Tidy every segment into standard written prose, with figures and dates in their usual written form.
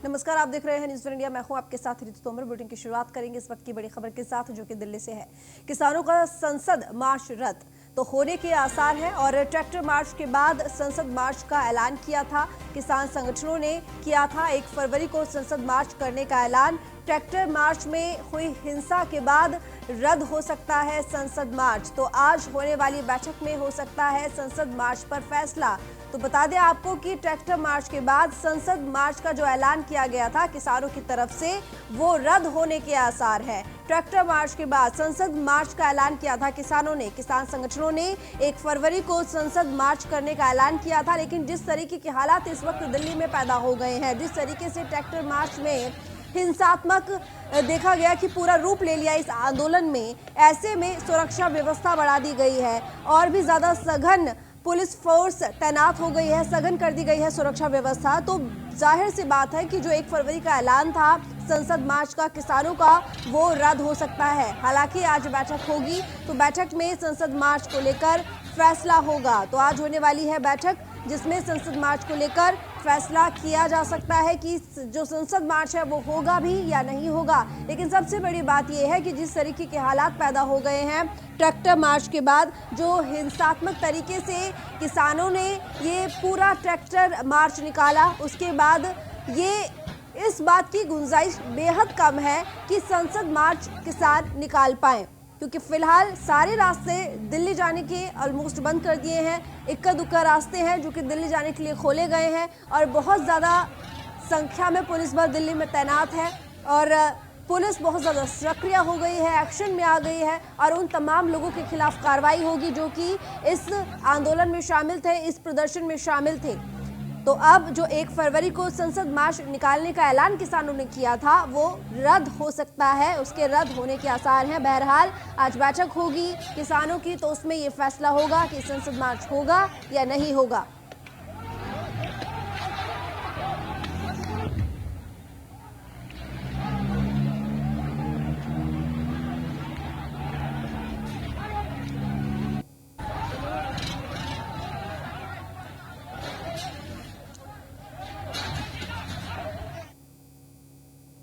नमस्कार, आप देख रहे हैं न्यूज़ इंडिया। मैं हूं आपके साथ रितु तोमर। बुलेटिन की शुरुआत करेंगे इस वक्त की बड़ी खबर के साथ, जो कि दिल्ली से है। किसानों का संसद मार्च रद्द तो होने के आसार हैं और ट्रैक्टर मार्च के बाद संसद मार्च का ऐलान किया था। किसान संगठनों ने किया था 1 फरवरी को संसद मार्च करने का ऐलान। ट्रैक्टर मार्च में हुई हिंसा के बाद रद्द हो सकता है संसद मार्च, तो आज होने वाली बैठक में हो सकता है संसद मार्च पर फैसला। तो बता दें आपको कि ट्रैक्टर मार्च के बाद संसद मार्च का जो ऐलान किया गया था किसानों की तरफ से, वो रद्द होने के आसार है। ट्रैक्टर मार्च के बाद संसद मार्च का ऐलान किया था किसानों ने। किसान संगठनों ने 1 फरवरी को संसद मार्च करने का ऐलान किया था, लेकिन जिस तरीके के हालात इस वक्त दिल्ली में पैदा हो गए हैं, जिस तरीके से ट्रैक्टर मार्च में हिंसात्मक देखा गया कि पूरा रूप ले लिया इस आंदोलन में, ऐसे में सुरक्षा व्यवस्था बढ़ा दी गई है और भी ज्यादा सघन पुलिस फोर्स तैनात हो गई है, सघन कर दी गई है सुरक्षा व्यवस्था। तो जाहिर सी बात है कि जो 1 फरवरी का ऐलान था संसद मार्च का किसानों का, वो रद्द हो सकता है। हालांकि आज बैठक होगी, तो बैठक में संसद मार्च को लेकर फैसला होगा। तो आज होने वाली है बैठक, जिसमें संसद मार्च को लेकर फैसला किया जा सकता है कि जो संसद मार्च है वो होगा भी या नहीं होगा। लेकिन सबसे बड़ी बात यह है कि जिस तरीके के हालात पैदा हो गए हैं ट्रैक्टर मार्च के बाद, जो हिंसात्मक तरीके से किसानों ने ये पूरा ट्रैक्टर मार्च निकाला, उसके बाद ये इस बात की गुंजाइश बेहद कम है कि संसद मार्च किसान निकाल पाए, क्योंकि फिलहाल सारे रास्ते दिल्ली जाने के ऑलमोस्ट बंद कर दिए हैं। इक्का दुक्का रास्ते हैं जो कि दिल्ली जाने के लिए खोले गए हैं और बहुत ज़्यादा संख्या में पुलिस बल दिल्ली में तैनात है और पुलिस बहुत ज़्यादा सक्रिय हो गई है, एक्शन में आ गई है और उन तमाम लोगों के खिलाफ कार्रवाई होगी जो कि इस आंदोलन में शामिल थे, इस प्रदर्शन में शामिल थे। तो अब जो 1 फरवरी को संसद मार्च निकालने का ऐलान किसानों ने किया था, वो रद्द हो सकता है, उसके रद्द होने के आसार हैं। बहरहाल आज बैठक होगी किसानों की, तो उसमें ये फैसला होगा कि संसद मार्च होगा या नहीं होगा।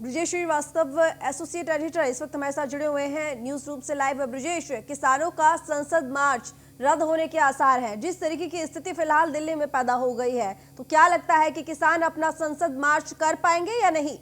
ब्रजेश श्रीवास्तव, एसोसिएट एडिटर, इस वक्त हमारे साथ जुड़े हुए हैं न्यूज रूम से लाइव। ब्रजेश, किसानों का संसद मार्च रद्द होने के आसार हैं। जिस तरीके की स्थिति फिलहाल दिल्ली में पैदा हो गई है, तो क्या लगता है कि किसान अपना संसद मार्च कर पाएंगे या नहीं?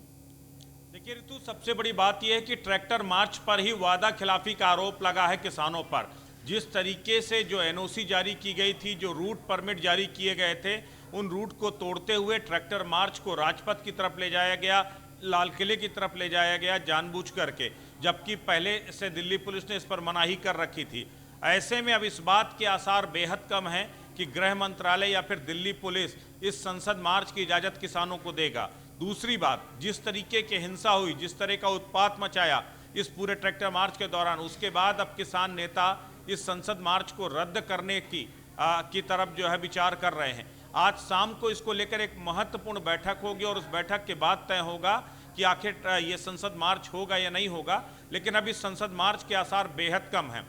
देखिए ऋतु, सबसे बड़ी बात यह है कि ट्रैक्टर मार्च पर ही वादा खिलाफी का आरोप लगा है किसानों पर। जिस तरीके से जो एनओसी जारी की गई थी, जो रूट परमिट जारी किए गए थे, उन रूट को तोड़ते हुए ट्रैक्टर मार्च को राजपथ की तरफ ले जाया गया, लाल किले की तरफ ले जाया गया जानबूझ करके, जबकि पहले से दिल्ली पुलिस ने इस पर मनाही कर रखी थी। ऐसे में अब इस बात के आसार बेहद कम हैं कि गृह मंत्रालय या फिर दिल्ली पुलिस इस संसद मार्च की इजाज़त किसानों को देगा। दूसरी बात, जिस तरीके की हिंसा हुई, जिस तरह का उत्पात मचाया इस पूरे ट्रैक्टर मार्च के दौरान, उसके बाद अब किसान नेता इस संसद मार्च को रद्द करने की तरफ जो है विचार कर रहे हैं। आज शाम को इसको लेकर एक महत्वपूर्ण बैठक होगी और उस बैठक के बाद तय होगा कि आखिर ये संसद मार्च होगा या नहीं होगा। लेकिन अभी संसद मार्च के आसार बेहद कम हैं,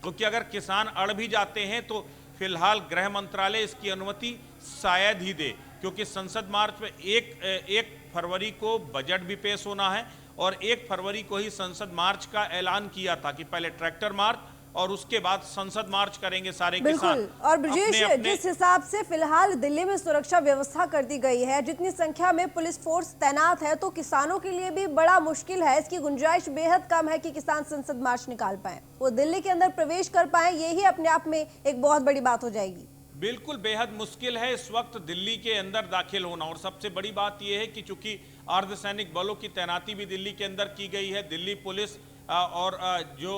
क्योंकि अगर किसान अड़ भी जाते हैं तो फिलहाल गृह मंत्रालय इसकी अनुमति शायद ही दे, क्योंकि संसद मार्च में एक फरवरी को बजट भी पेश होना है और 1 फरवरी को ही संसद मार्च का ऐलान किया था कि पहले ट्रैक्टर मार्च और उसके बाद संसद मार्च करेंगे सारे किसान। और ब्रजेश, जिस हिसाब से फिलहाल दिल्ली में सुरक्षा व्यवस्था कर दी गई है, जितनी संख्या में पुलिस फोर्स तैनात है, तो किसानों के लिए भी बड़ा मुश्किल है। इसकी गुंजाइश बेहद कम है कि किसान संसद मार्च निकाल पाए, वो दिल्ली के अंदर प्रवेश कर पाए। यही अपने आप में एक बहुत बड़ी बात हो जाएगी। बिल्कुल बेहद मुश्किल है इस वक्त दिल्ली के अंदर दाखिल होना। और सबसे बड़ी बात यह है कि चूंकि अर्धसैनिक बलों की तैनाती भी दिल्ली के अंदर की गई है, दिल्ली पुलिस और जो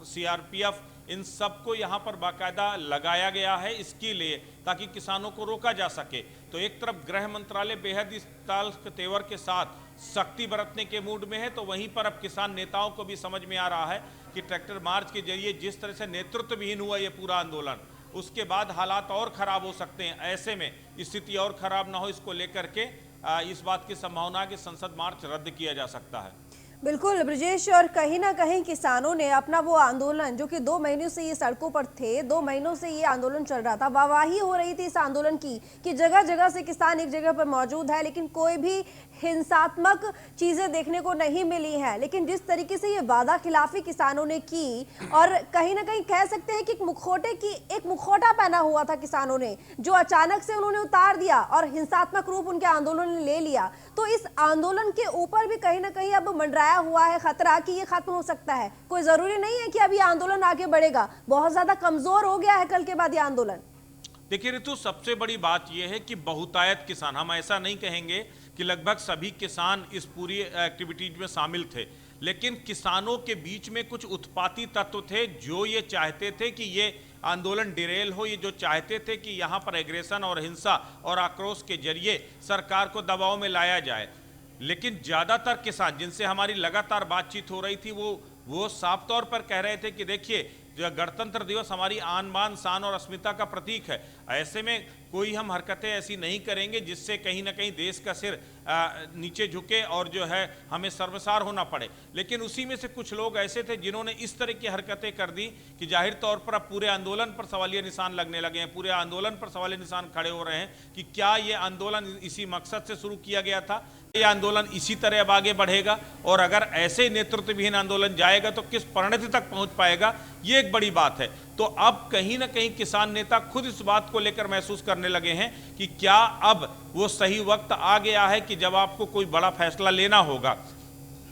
सीआरपीएफ, इन सबको यहाँ पर बाकायदा लगाया गया है इसके लिए, ताकि किसानों को रोका जा सके। तो एक तरफ गृह मंत्रालय बेहद इस ताल के तेवर के साथ सख्ती बरतने के मूड में है, तो वहीं पर अब किसान नेताओं को भी समझ में आ रहा है कि ट्रैक्टर मार्च के जरिए जिस तरह से नेतृत्व विहीन हुआ ये पूरा आंदोलन, उसके बाद हालात और खराब हो सकते हैं। ऐसे में स्थिति और खराब ना हो, इसको लेकर के इस बात की संभावना है कि संसद मार्च रद्द किया जा सकता है। बिल्कुल ब्रजेश, और कहीं ना कहीं किसानों ने अपना वो आंदोलन, जो कि 2 महीनों से ये सड़कों पर थे, 2 महीनों से ये आंदोलन चल रहा था, वाहवाही हो रही थी इस आंदोलन की कि जगह जगह से किसान एक जगह पर मौजूद है, लेकिन कोई भी हिंसात्मक चीजें देखने को नहीं मिली हैं, लेकिन जिस तरीके से ये वादा खिलाफी किसानों ने की और कहीं ना कहीं कह सकते हैं कि एक मुखौटा पहना हुआ था किसानों ने, जो अचानक से उन्होंने उतार दिया और हिंसात्मक रूप उनके आंदोलन ने ले लिया, तो इस आंदोलन के ऊपर भी कहीं ना कहीं अब मंडराया हुआ है खतरा कि ये खत्म हो सकता है। कोई जरूरी नहीं है कि अब ये आंदोलन आगे बढ़ेगा, बहुत ज्यादा कमजोर हो गया है कल के बाद ये आंदोलन। देखिए ऋतु, सबसे बड़ी बात यह है कि बहुतायत किसान, हम ऐसा नहीं कहेंगे कि लगभग सभी किसान इस पूरी एक्टिविटीज में शामिल थे, लेकिन किसानों के बीच में कुछ उत्पाती तत्व थे जो ये चाहते थे कि ये आंदोलन डिरेल हो, ये जो चाहते थे कि यहाँ पर एग्रेशन और हिंसा और आक्रोश के जरिए सरकार को दबाव में लाया जाए। लेकिन ज़्यादातर किसान जिनसे हमारी लगातार बातचीत हो रही थी वो साफ तौर पर कह रहे थे कि देखिए, जो गणतंत्र दिवस हमारी आन बान शान और अस्मिता का प्रतीक है, ऐसे में कोई हम हरकतें ऐसी नहीं करेंगे जिससे कहीं ना कहीं देश का सिर नीचे झुके और जो है हमें शर्मसार होना पड़े। लेकिन उसी में से कुछ लोग ऐसे थे जिन्होंने इस तरह की हरकतें कर दी कि जाहिर तौर पर अब पूरे आंदोलन पर सवालिया निशान लगने लगे हैं, पूरे आंदोलन पर सवालिया निशान खड़े हो रहे हैं कि क्या ये आंदोलन इसी मकसद से शुरू किया गया था, ये आंदोलन इसी तरह अब आगे बढ़ेगा, और अगर ऐसे नेतृत्व विहीन आंदोलन जाएगा तो किस परिणति तक पहुंच पाएगा, ये एक बड़ी बात है। तो अब कहीं ना कहीं किसान नेता खुद इस बात को लेकर महसूस करने लगे हैं कि क्या अब वो सही वक्त आ गया है कि जब आपको कोई बड़ा फैसला लेना होगा,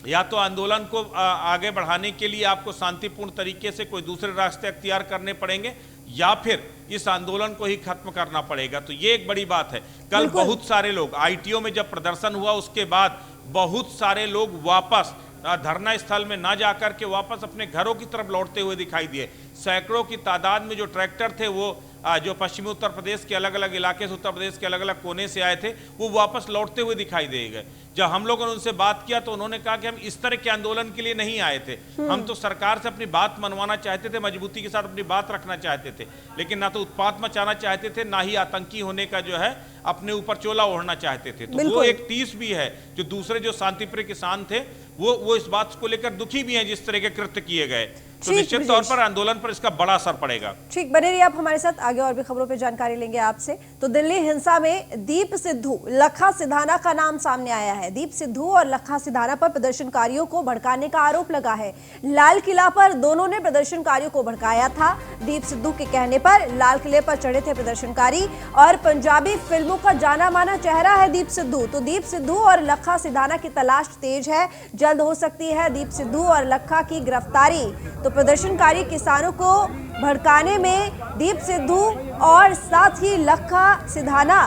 या तो आंदोलन को आगे बढ़ाने के लिए आपको शांतिपूर्ण तरीके से कोई दूसरे रास्ते अख्तियार करने पड़ेंगे, या फिर इस आंदोलन को ही खत्म करना पड़ेगा। तो ये एक बड़ी बात है। कल बहुत सारे लोग आईटीओ में जब प्रदर्शन हुआ उसके बाद बहुत सारे लोग वापस धरना स्थल में ना जाकर के वापस अपने घरों की तरफ लौटते हुए दिखाई दिए। सैकड़ों की तादाद में जो ट्रैक्टर थे वो जो पश्चिमी उत्तर प्रदेश के अलग अलग इलाके से, उत्तर प्रदेश के अलग अलग कोने से आए थे, वो वापस लौटते हुए दिखाई दे गए। जब हम लोगों ने उनसे बात किया तो उन्होंने कहा कि हम इस तरह के आंदोलन के लिए नहीं आए थे, हम तो सरकार से अपनी बात मनवाना चाहते थे, मजबूती के साथ अपनी बात रखना चाहते थे, लेकिन ना तो उत्पात मचाना चाहते थे, ना ही आतंकी होने का जो है अपने ऊपर चोला ओढ़ना चाहते थे। तो वो एक टीस भी है जो दूसरे जो शांतिप्रिय किसान थे वो इस बात को लेकर दुखी भी हैं जिस तरह के कृत्य किए गए। तो निश्चित तौर पर आंदोलन पर इसका बड़ा असर पड़ेगा। ठीक, बने रहिए आप हमारे साथ, आगे और भी खबरों पे जानकारी लेंगे आपसे। तो दिल्ली हिंसा में दीप सिद्धू, लखा सिधाना का नाम सामने आया है। दीप सिद्धू और लखा सिधाना पर प्रदर्शनकारियों को भड़काने का आरोप लगा है। लाल किला पर दोनों ने प्रदर्शनकारियों को भड़काया था। दीप सिद्धू के कहने पर लाल किले पर चढ़े थे प्रदर्शनकारी, और पंजाबी फिल्मों का जाना माना चेहरा है दीप सिद्धू। तो दीप सिद्धू और लखा सिधाना की तलाश तेज है, जल्द हो सकती है दीप सिद्धू और लखा की गिरफ्तारी। तो प्रदर्शनकारी किसानों को भड़काने में दीप सिद्धू और साथ ही लखा सिधाना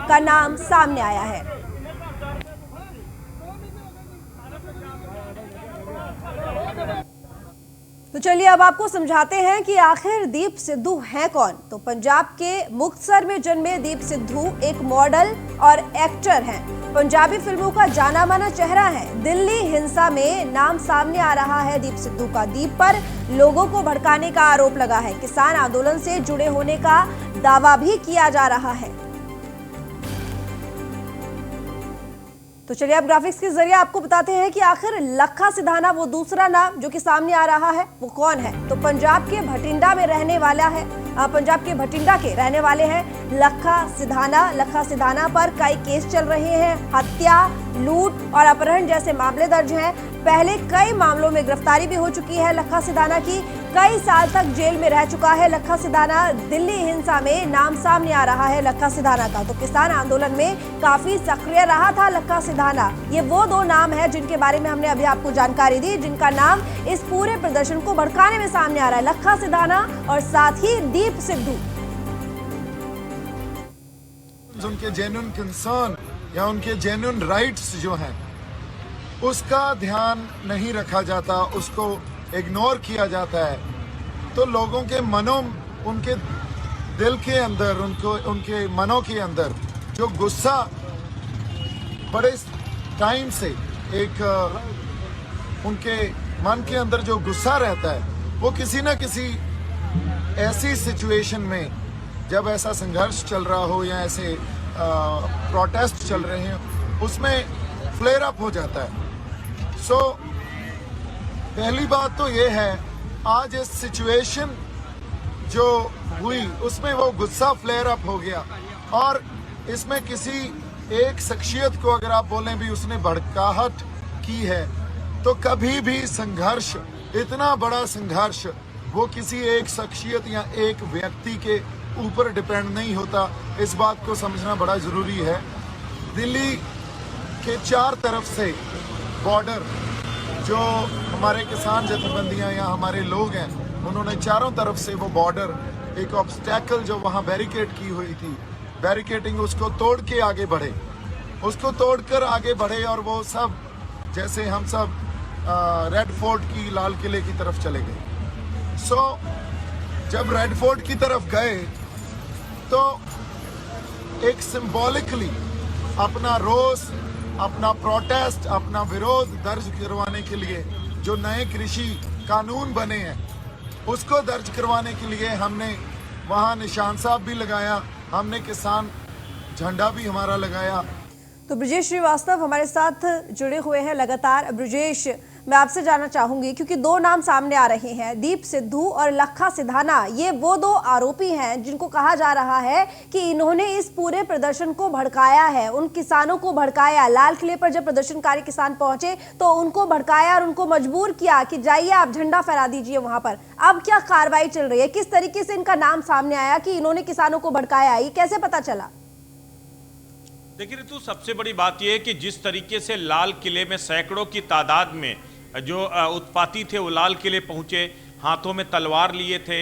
का नाम सामने आया है। तो चलिए अब आपको समझाते हैं कि आखिर दीप सिद्धू हैं कौन। तो पंजाब के मुक्तसर में जन्मे दीप सिद्धू एक मॉडल और एक्टर हैं। पंजाबी फिल्मों का जाना माना चेहरा है। दिल्ली हिंसा में नाम सामने आ रहा है दीप सिद्धू का। दीप पर लोगों को भड़काने का आरोप लगा है। किसान आंदोलन से जुड़े होने का दावा भी किया जा रहा है। तो चलिए अब ग्राफिक्स के जरिए आपको बताते हैं कि आखिर लखा सिधाना, वो दूसरा नाम जो कि सामने आ रहा है, वो कौन है। तो पंजाब के भटिंडा में रहने वाला है, पंजाब के भटिंडा के रहने वाले हैं लखा सिधाना। लखा सिधाना पर कई केस चल रहे हैं। हत्या, लूट और अपहरण जैसे मामले दर्ज हैं। पहले कई मामलों में गिरफ्तारी भी हो चुकी है लखा सिधाना की। कई साल तक जेल में रह चुका है लखा सिधाना। दिल्ली हिंसा में नाम सामने आ रहा है लखा सिधाना का। तो किसान आंदोलन में काफी सक्रिय रहा था लखा सिधाना। ये वो दो नाम है जिनके बारे में हमने अभी आपको जानकारी दी, जिनका नाम इस पूरे प्रदर्शन को भड़काने में सामने आ रहा है। लखा सिधाना और साथ ही दीप सिद्धू। उनके जेन्युइन कंसर्न या उनके जेन्युइन राइट्स जो हैं उसका ध्यान नहीं रखा जाता, उसको इग्नोर किया जाता है, तो लोगों के मनों, उनके दिल के अंदर, उनके मनों के अंदर जो गुस्सा बड़े टाइम से एक उनके मन के अंदर जो गुस्सा रहता है, वो किसी न किसी ऐसी सिचुएशन में, जब ऐसा संघर्ष चल रहा हो या ऐसे प्रोटेस्ट चल रहे हैं, उसमें फ्लेयर अप हो जाता है। सो पहली बात तो ये है, आज इस सिचुएशन जो हुई उसमें वो गुस्सा फ्लेयर अप हो गया, और इसमें किसी एक शख्सियत को अगर आप बोलें भी उसने भड़काहट की है, तो कभी भी संघर्ष, इतना बड़ा संघर्ष, वो किसी एक शख्सियत या एक व्यक्ति के ऊपर डिपेंड नहीं होता। इस बात को समझना बड़ा जरूरी है। दिल्ली के चार तरफ से बॉर्डर, जो हमारे किसान जथेबंदियां या हमारे लोग हैं, उन्होंने चारों तरफ से वो बॉर्डर, एक ऑब्स्टैकल जो वहाँ बैरिकेड की हुई थी, बैरिकेडिंग, उसको तोड़ के आगे बढ़े, उसको तोड़कर आगे बढ़े और वो सब, जैसे हम सब रेड फोर्ट की, लाल किले की तरफ चले गए। जब रेड फोर्ट की तरफ गए तो एक सिंबॉलिकली अपना रोष, अपना प्रोटेस्ट, अपना विरोध दर्ज करवाने के लिए जो नए कृषि कानून बने हैं उसको दर्ज करवाने के लिए हमने वहाँ निशान साहब भी लगाया, हमने किसान झंडा भी हमारा लगाया। तो ब्रजेश श्रीवास्तव हमारे साथ जुड़े हुए हैं लगातार। ब्रजेश, मैं आपसे जानना चाहूंगी, क्योंकि दो नाम सामने आ रहे हैं, दीप सिद्धू और लखा सिधाना। ये वो दो आरोपी हैं जिनको कहा जा रहा है कि इन्होंने इस पूरे प्रदर्शन को भड़काया है, उन किसानों को भड़काया। लाल किले पर जब प्रदर्शनकारी किसान पहुंचे तो उनको भड़काया और उनको मजबूर किया कि जाइए आप झंडा फहरा दीजिए वहां पर। अब क्या कार्रवाई चल रही है? किस तरीके से इनका नाम सामने आया कि इन्होंने किसानों को भड़काया? ये कैसे पता चला? देखिए ऋतु, सबसे बड़ी बात यह है कि जिस तरीके से लाल किले में सैकड़ों की तादाद में जो उत्पाती थे वो लाल किले पहुंचे, हाथों में तलवार लिए थे,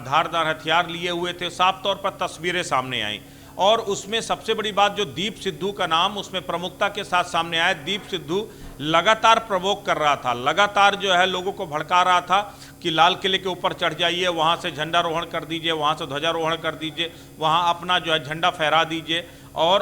धारदार हथियार लिए हुए थे, साफ तौर पर तस्वीरें सामने आई। और उसमें सबसे बड़ी बात, जो दीप सिद्धू का नाम उसमें प्रमुखता के साथ सामने आया। दीप सिद्धू लगातार प्रवोक कर रहा था, लगातार जो है लोगों को भड़का रहा था कि लाल किले के ऊपर चढ़ जाइए, वहाँ से झंडारोहण कर दीजिए, वहाँ से ध्वजारोहण कर दीजिए, वहाँ अपना जो है झंडा फहरा दीजिए। और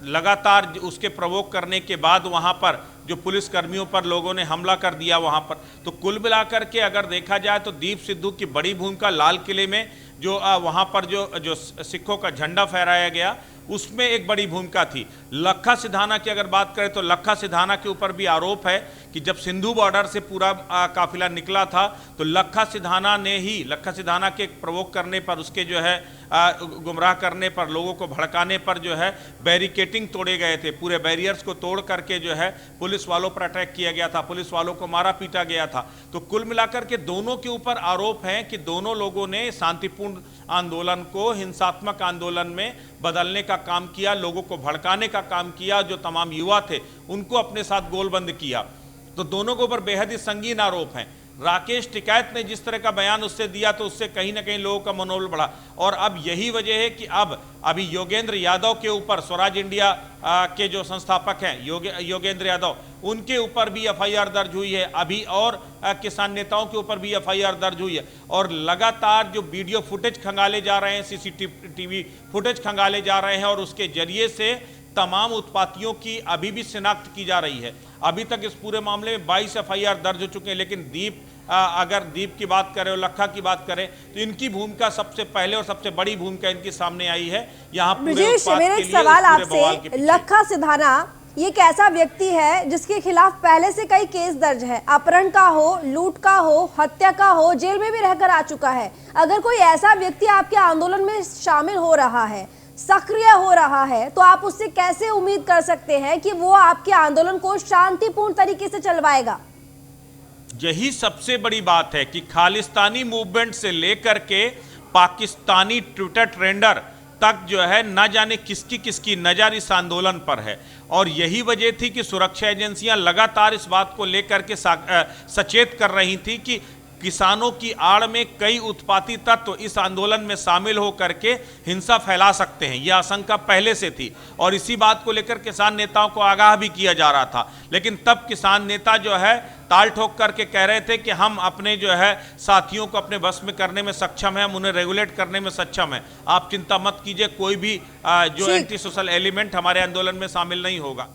लगातार उसके प्रवोक करने के बाद वहाँ पर जो पुलिस कर्मियों पर लोगों ने हमला कर दिया वहाँ पर। तो कुल मिलाकर के अगर देखा जाए तो दीप सिद्धू की बड़ी भूमिका लाल किले में जो वहाँ पर जो सिखों का झंडा फहराया गया उसमें एक बड़ी भूमिका थी। लखा सिधाना की अगर बात करें तो लखा सिधाना के ऊपर भी आरोप है कि जब सिंधु बॉर्डर से पूरा काफिला निकला था तो लखा सिधाना के प्रवोक करने पर, उसके जो है गुमराह करने पर, लोगों को भड़काने पर जो है बैरिकेटिंग तोड़े गए थे। पूरे बैरियर्स को तोड़ करके जो है पुलिस वालों पर अटैक किया गया था, पुलिस वालों को मारा पीटा गया था। तो कुल मिलाकर के दोनों के ऊपर आरोप हैं कि दोनों लोगों ने शांतिपूर्ण आंदोलन को हिंसात्मक आंदोलन में बदलने का काम किया, लोगों को भड़काने का काम किया, जो तमाम युवा थे उनको अपने साथ गोलबंद किया। तो दोनों के ऊपर बेहद ही संगीन आरोप हैं। राकेश टिकैत ने जिस तरह का बयान उससे दिया तो उससे कहीं ना कहीं लोगों का मनोबल बढ़ा। और अब यही वजह है कि अब अभी योगेंद्र यादव के ऊपर, स्वराज इंडिया के जो संस्थापक हैं योगेंद्र यादव, उनके ऊपर भी एफआईआर दर्ज हुई है। अभी और किसान नेताओं के ऊपर भी एफआईआर दर्ज हुई है। और लगातार जो वीडियो फुटेज खंगाले जा रहे हैं, सीसीटीवी फुटेज खंगाले जा रहे हैं और उसके जरिए से तमाम उत्पातियों की अभी भी शिनाख्त की जा रही है। अभी तक इस पूरे मामले में 22 एफआईआर दर्ज हो चुके हैं। लेकिन अगर दीप की बात करें और लखा की बात करें तो इनकी भूमिका सबसे पहले और सबसे बड़ी भूमिका इनकी सामने आई है। यहाँ मेरा एक सवाल आपसे, लखा सिधाना ये एक ऐसा व्यक्ति है जिसके खिलाफ पहले से कई केस दर्ज है, अपहरण का हो, लूट का हो, हत्या का हो, जेल में भी रहकर आ चुका है। अगर कोई ऐसा व्यक्ति आपके आंदोलन में शामिल हो रहा है, सक्रिय हो रहा है, तो आप उससे कैसे उम्मीद कर सकते हैं कि वो आपके आंदोलन को शांतिपूर्ण तरीके से चलवाएगा? यही सबसे बड़ी बात है कि खालिस्तानी मूवमेंट से लेकर के पाकिस्तानी ट्विटर ट्रेंडर तक जो है न जाने किसकी किसकी नजर इस आंदोलन पर है। और यही वजह थी कि सुरक्षा एजेंसियां लगातार इस बात को लेकर के सचेत कर रही थी कि किसानों की आड़ में कई उत्पाती तत्व इस आंदोलन में शामिल होकर के हिंसा फैला सकते हैं। यह आशंका पहले से थी और इसी बात को लेकर किसान नेताओं को आगाह भी किया जा रहा था। लेकिन तब किसान नेता जो है ताल ठोक करके कह रहे थे कि हम अपने जो है साथियों को अपने बस में करने में सक्षम हैं, हम उन्हें रेगुलेट करने में सक्षम हैं, आप चिंता मत कीजिए, कोई भी जो एंटी सोशल एलिमेंट हमारे आंदोलन में शामिल नहीं होगा।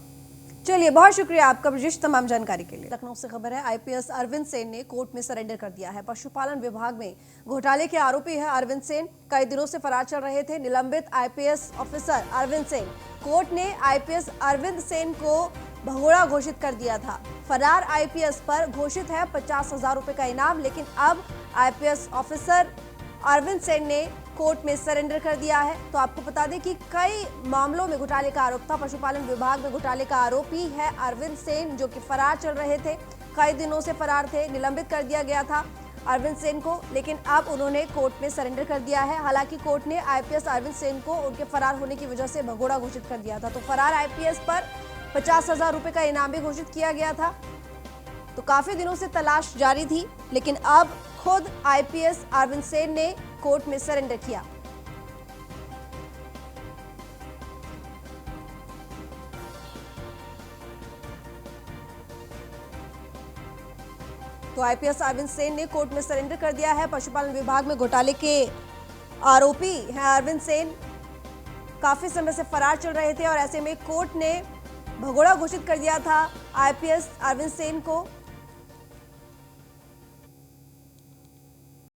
चलिए, बहुत शुक्रिया आपका ब्रजेश तमाम जानकारी के लिए। लखनऊ से खबर है, आईपीएस अरविंद सेन ने कोर्ट में सरेंडर कर दिया है। पशुपालन विभाग में घोटाले के आरोपी है अरविंद सेन। कई दिनों से फरार चल रहे थे निलंबित IPS officer Arvind Sen. Court ने आईपीएस अरविंद सेन को भगोड़ा घोषित कर दिया था। फरार आईपीएस पर घोषित है 50,000 रुपए का इनाम, लेकिन अब आईपीएस ऑफिसर अरविंद सेन ने कोर्ट में सरेंडर कर दिया है। तो आपको बता दें कि कई मामलों में घोटाले का आरोप था। पशुपालन विभाग में घोटाले का आरोपी है अरविंद सेन, जो कि फरार चल रहे थे, कई दिनों से फरार थे, निलंबित कर दिया गया था अरविंद सेन को, लेकिन अब उन्होंने कोर्ट में सरेंडर कर दिया है। हालांकि कोर्ट ने आईपीएस अरविंद सेन को उनके फरार होने की वजह से भगोड़ा घोषित कर दिया था। तो फरार आईपीएस पर 50,000 रुपए का इनाम भी घोषित किया गया था। तो काफी दिनों से तलाश जारी थी, लेकिन अब खुद आईपीएस अरविंद सेन ने कोर्ट में सरेंडर किया। तो आईपीएस अरविंद सेन ने कोर्ट में सरेंडर कर दिया है। पशुपालन विभाग में घोटाले के आरोपी हैं अरविंद सेन, काफी समय से फरार चल रहे थे और ऐसे में कोर्ट ने भगोड़ा घोषित कर दिया था आईपीएस अरविंद सेन को।